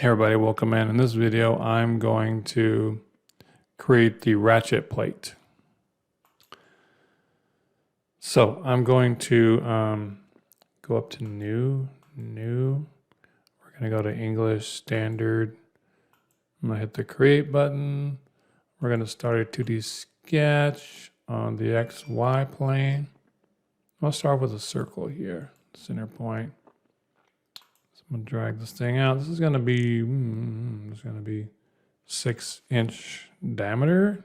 Hey everybody, welcome in. In this video, I'm going to create the ratchet plate. So I'm going to go up to new. We're going to go to English Standard. I'm going to hit the create button. We're going to start a 2D sketch on the XY plane. I'll start with a circle here, center point. I'm gonna drag this thing out. This is gonna be 6-inch diameter.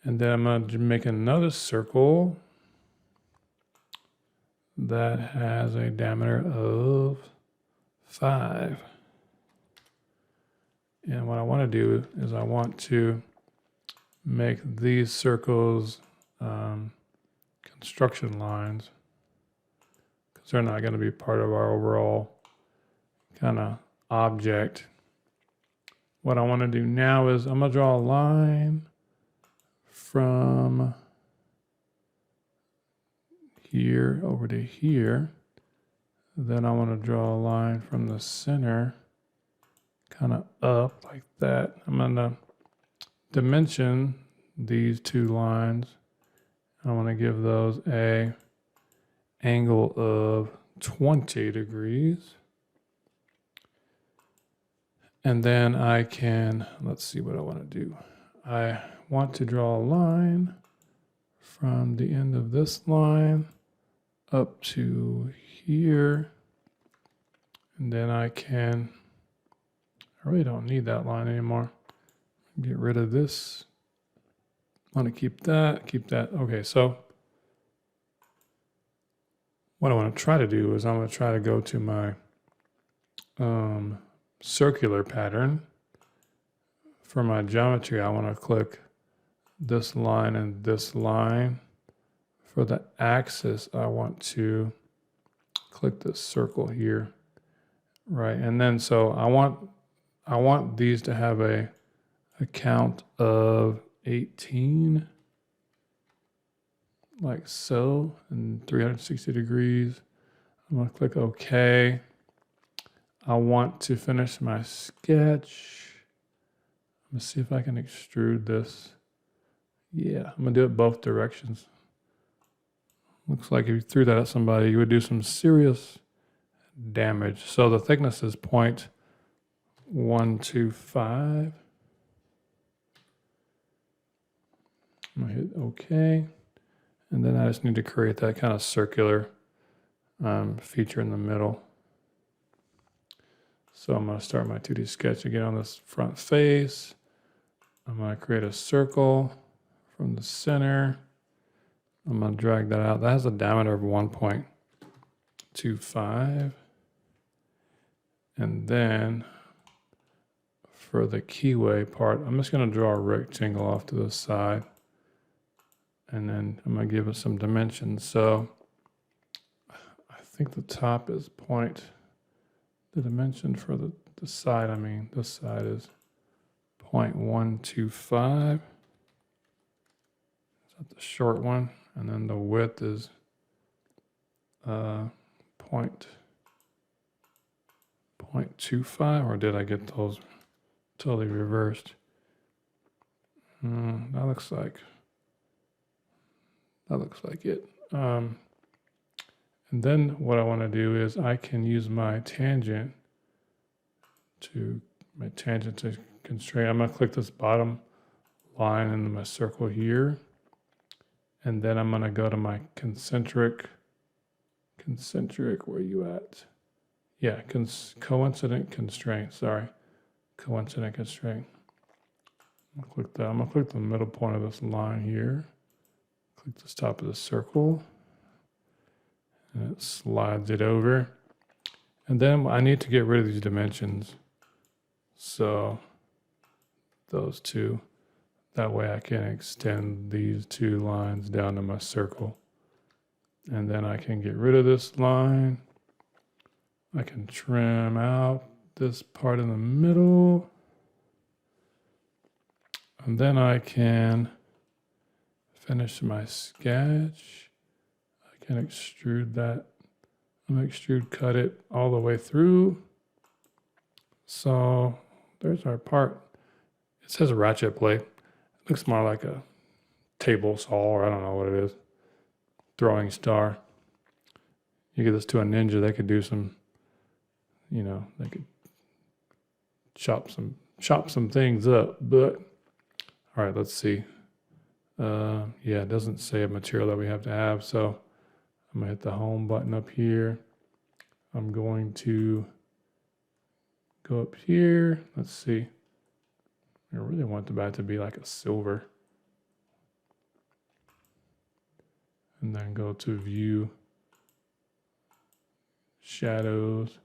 And then I'm gonna make another circle that has a diameter of 5. And what I want to do is I want to make these circles construction lines. They're not going to be part of our overall kind of object. What I want to do now is I'm going to draw a line from here over to here. Then I want to draw a line from the center kind of up like that. I'm going to dimension these two lines. I want to give those a angle of 20 degrees. And then I can, let's see what I want to do. I want to draw a line from the end of this line up to here. And then I really don't need that line anymore. Get rid of this. I want to keep that. Okay, so what I want to try to do is I'm going to try to go to my circular pattern. For my geometry, I want to click this line and this line. For the axis, I want to click this circle here. Right, and then so I want these to have a count of 18. Like so, and 360 degrees. I'm going to click OK. I want to finish my sketch. Let me see if I can extrude this. Yeah, I'm going to do it both directions. Looks like if you threw that at somebody, you would do some serious damage. So the thickness is 0.125. I'm going to hit OK. And then I just need to create that kind of circular feature in the middle. So I'm going to start my 2D sketch again on this front face. I'm going to create a circle from the center. I'm going to drag that out. That has a diameter of 1.25. And then for the keyway part, I'm just going to draw a rectangle off to the side. And then I'm going to give it some dimensions. So I think the top is the dimension for the side, this side is 0.125. Is that the short one? And then the width is 0.25, or did I get those totally reversed? That looks like it. And then what I want to do is I can use my tangent to constrain. I'm going to click this bottom line in my circle here. And then I'm going to go to my concentric, where are you at? Yeah, coincident constraint, sorry. Coincident constraint. I'm going to click that. I'm going to click the middle point of this line here. Click the top of the circle, and it slides it over. And then I need to get rid of these dimensions. So those two, that way I can extend these two lines down to my circle. And then I can get rid of this line. I can trim out this part in the middle. And then I can finish my sketch. I can extrude that. I'm going to extrude cut it all the way through. So there's our part. It says a ratchet plate. It looks more like a table saw, or I don't know what it is. Throwing star. You get this to a ninja, they could do some, you know, they could chop some things up. But all right, let's see. Yeah, it doesn't say a material that we have to have, so I'm gonna hit the home button up here. I'm going to go up here. Let's see. I really want the bat to be like a silver. And then go to view, shadows,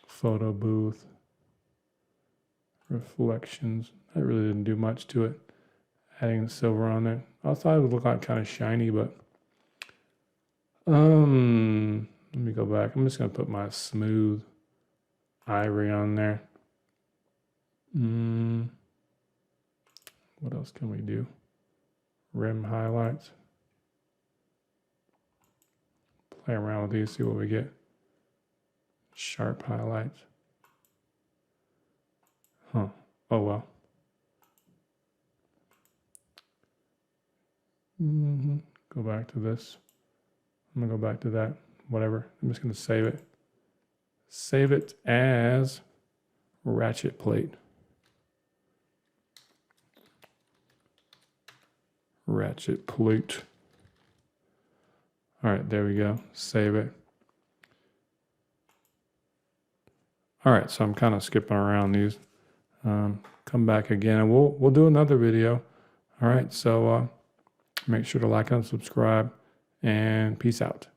photo booth, reflections. I really didn't do much to it. Adding the silver on there. I thought it would look like kind of shiny, but let me go back. I'm just gonna put my smooth ivory on there. What else can we do? Rim highlights. Play around with these, see what we get. Sharp highlights. Huh. Oh well. Go back to this. I'm gonna go back to that. Whatever. I'm just gonna save it. Save it as ratchet plate. Ratchet plate. All right, there we go. Save it. All right, so I'm kind of skipping around these. Come back again, and we'll do another video. All right, so make sure to like and subscribe, and peace out.